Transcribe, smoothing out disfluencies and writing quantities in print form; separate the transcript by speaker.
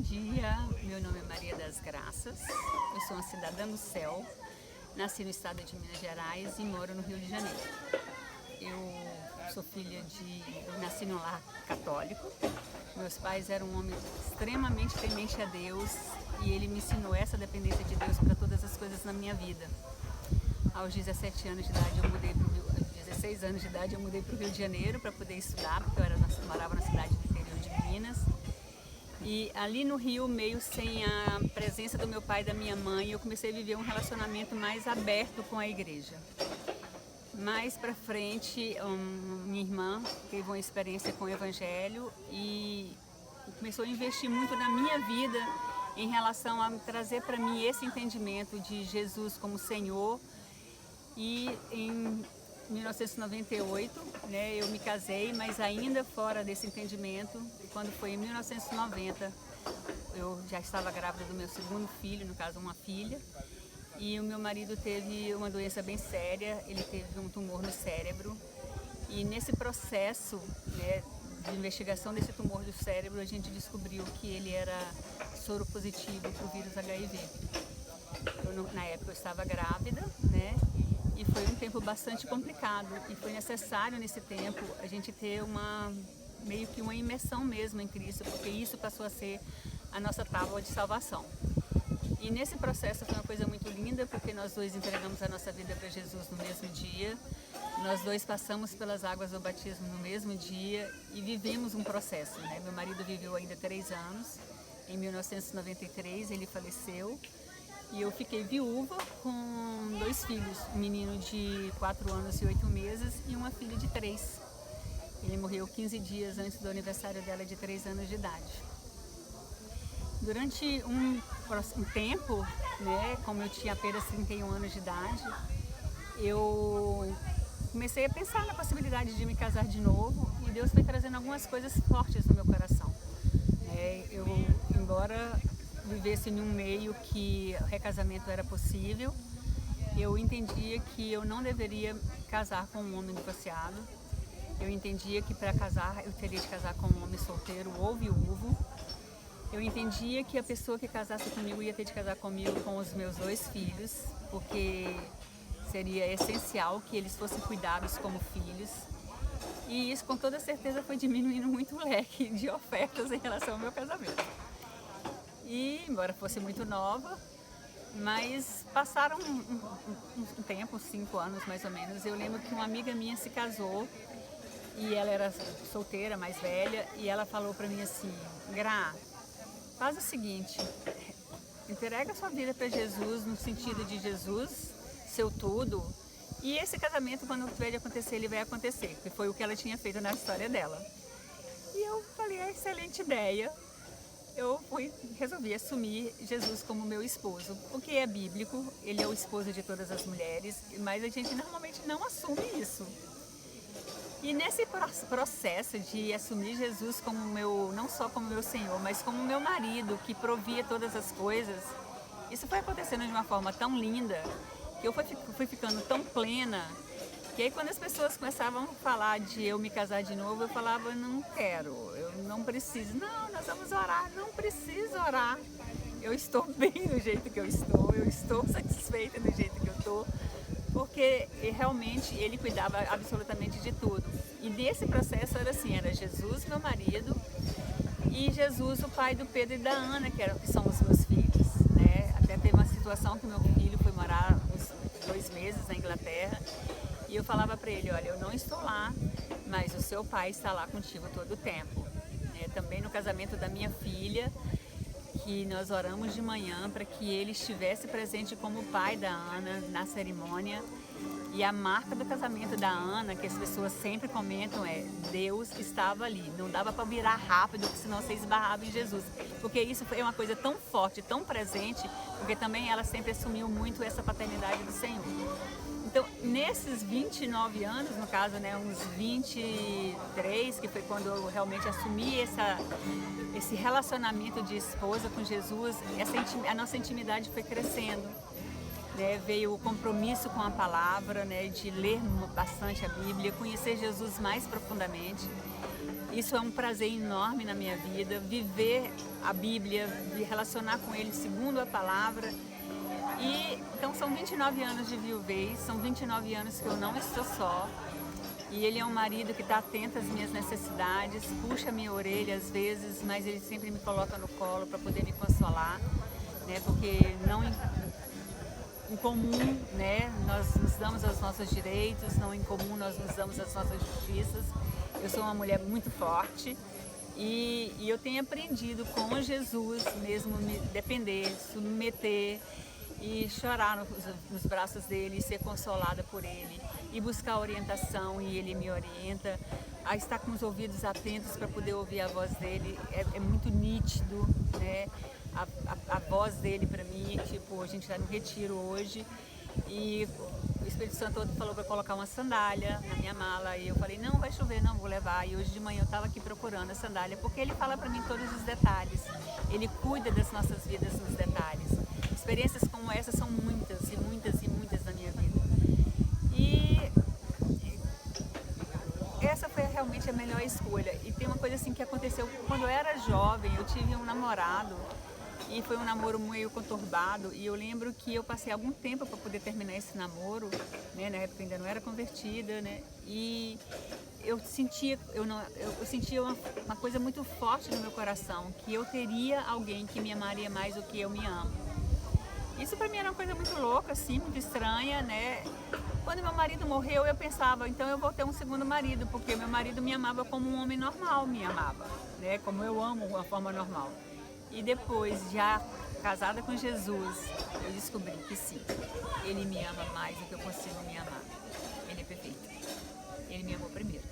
Speaker 1: dia, meu nome é Maria das Graças, eu sou uma cidadã do céu, nasci no estado de Minas Gerais e moro no Rio de Janeiro. Eu sou eu nasci num lar católico, meus pais eram um homem extremamente temente a Deus e ele me ensinou essa dependência de Deus para todas as coisas na minha vida. Aos 17 anos de idade eu mudei para o Rio, aos 16 anos de idade eu mudei para o Rio de Janeiro para poder estudar, porque eu morava na cidade do interior de Minas. E ali no Rio, meio sem a presença do meu pai e da minha mãe, eu comecei a viver um relacionamento mais aberto com a igreja. Mais pra frente, minha irmã teve uma experiência com o evangelho e começou a investir muito na minha vida em relação a trazer para mim esse entendimento de Jesus como Senhor. E em 1998, eu me casei, mas ainda fora desse entendimento. Quando foi em 1990, eu já estava grávida do meu segundo filho, no caso uma filha, e o meu marido teve uma doença bem séria, ele teve um tumor no cérebro, e nesse processo de investigação desse tumor do cérebro, a gente descobriu que ele era soro positivo para o vírus HIV. Na época eu estava grávida, e foi um tempo bastante complicado e foi necessário nesse tempo a gente ter meio que uma imersão mesmo em Cristo, porque isso passou a ser a nossa tábua de salvação. E nesse processo foi uma coisa muito linda, porque nós dois entregamos a nossa vida para Jesus no mesmo dia, nós dois passamos pelas águas do batismo no mesmo dia e vivemos um processo. Meu marido viveu ainda 3 anos, em 1993 ele faleceu. E eu fiquei viúva com 2 filhos, um menino de 4 anos e 8 meses e uma filha de 3. Ele morreu 15 dias antes do aniversário dela de 3 anos de idade. Durante um tempo, como eu tinha apenas 31 anos de idade, eu comecei a pensar na possibilidade de me casar de novo e Deus foi trazendo algumas coisas fortes no meu coração. Embora vivesse em um meio que o recasamento era possível, eu entendia que eu não deveria casar com um homem divorciado. Eu entendia que para casar eu teria de casar com um homem solteiro ou viúvo. Eu entendia que a pessoa que casasse comigo ia ter de casar comigo com os meus 2 filhos, porque seria essencial que eles fossem cuidados como filhos. E isso com toda certeza foi diminuindo muito o leque de ofertas em relação ao meu casamento. E, embora fosse muito nova, mas passaram um tempo, 5 anos mais ou menos, eu lembro que uma amiga minha se casou e ela era solteira, mais velha, e ela falou pra mim assim: Gra, faz o seguinte, entrega a sua vida para Jesus, no sentido de Jesus, seu tudo, e esse casamento, quando tiver de acontecer, ele vai acontecer, que foi o que ela tinha feito na história dela. E eu falei, excelente ideia. Eu resolvi assumir Jesus como meu esposo, porque é bíblico, ele é o esposo de todas as mulheres, mas a gente normalmente não assume isso. E nesse processo de assumir Jesus como não só como meu Senhor, mas como meu marido, que provia todas as coisas, isso foi acontecendo de uma forma tão linda, que eu fui ficando tão plena, que aí quando as pessoas começavam a falar de eu me casar de novo, eu falava, não quero, eu não preciso. Não, nós vamos orar, não preciso orar. Eu estou bem do jeito que eu estou satisfeita do jeito que eu estou, porque realmente ele cuidava absolutamente de tudo. E nesse processo era assim, era Jesus, meu marido, e Jesus, o pai do Pedro e da Ana, que são os meus filhos. Até teve uma situação que meu filho foi morar uns 2 meses na Inglaterra, e eu falava para ele, olha, eu não estou lá, mas o seu pai está lá contigo todo o tempo. Também no casamento da minha filha, que nós oramos de manhã para que ele estivesse presente como pai da Ana na cerimônia. E a marca do casamento da Ana, que as pessoas sempre comentam, é Deus estava ali. Não dava para virar rápido, porque senão você esbarrava em Jesus. Porque isso foi uma coisa tão forte, tão presente, porque também ela sempre assumiu muito essa paternidade do Senhor. Então, nesses 29 anos, no caso, uns 23, que foi quando eu realmente assumi esse relacionamento de esposa com Jesus, a nossa intimidade foi crescendo. Veio o compromisso com a palavra, de ler bastante a Bíblia, conhecer Jesus mais profundamente. Isso é um prazer enorme na minha vida, viver a Bíblia, me relacionar com Ele segundo a palavra. E então são 29 anos de viuvez, são 29 anos que eu não estou só. E ele é um marido que está atento às minhas necessidades, puxa a minha orelha às vezes, mas ele sempre me coloca no colo para poder me consolar, né? Porque não em comum, né, nós nos damos os nossos direitos, não em comum nós nos damos as nossas justiças. Eu sou uma mulher muito forte e eu tenho aprendido com Jesus mesmo me depender, submeter e chorar nos braços dele, e ser consolada por ele, e buscar orientação, e ele me orienta, a estar com os ouvidos atentos para poder ouvir a voz dele. É muito nítido, né? A voz dele para mim, tipo, a gente está no retiro hoje, e o Espírito Santo falou para colocar uma sandália na minha mala, e eu falei, não, vai chover, não vou levar. E hoje de manhã eu estava aqui procurando a sandália, porque ele fala para mim todos os detalhes, ele cuida das nossas vidas nos detalhes. Experiências como essa são muitas e muitas e muitas na minha vida. E essa foi realmente a melhor escolha. E tem uma coisa assim que aconteceu quando eu era jovem, eu tive um namorado e foi um namoro meio conturbado, e eu lembro que eu passei algum tempo para poder terminar esse namoro, né? Na época eu ainda não era convertida, né? E eu sentia uma coisa muito forte no meu coração, que eu teria alguém que me amaria mais do que eu me amo. Isso para mim era uma coisa muito louca, assim, muito estranha, né? Quando meu marido morreu, eu pensava, então eu vou ter um segundo marido, porque meu marido me amava como um homem normal me amava, né? Como eu amo de uma forma normal. E depois, já casada com Jesus, eu descobri que sim, ele me ama mais do que eu consigo me amar. Ele é perfeito. Ele me amou primeiro.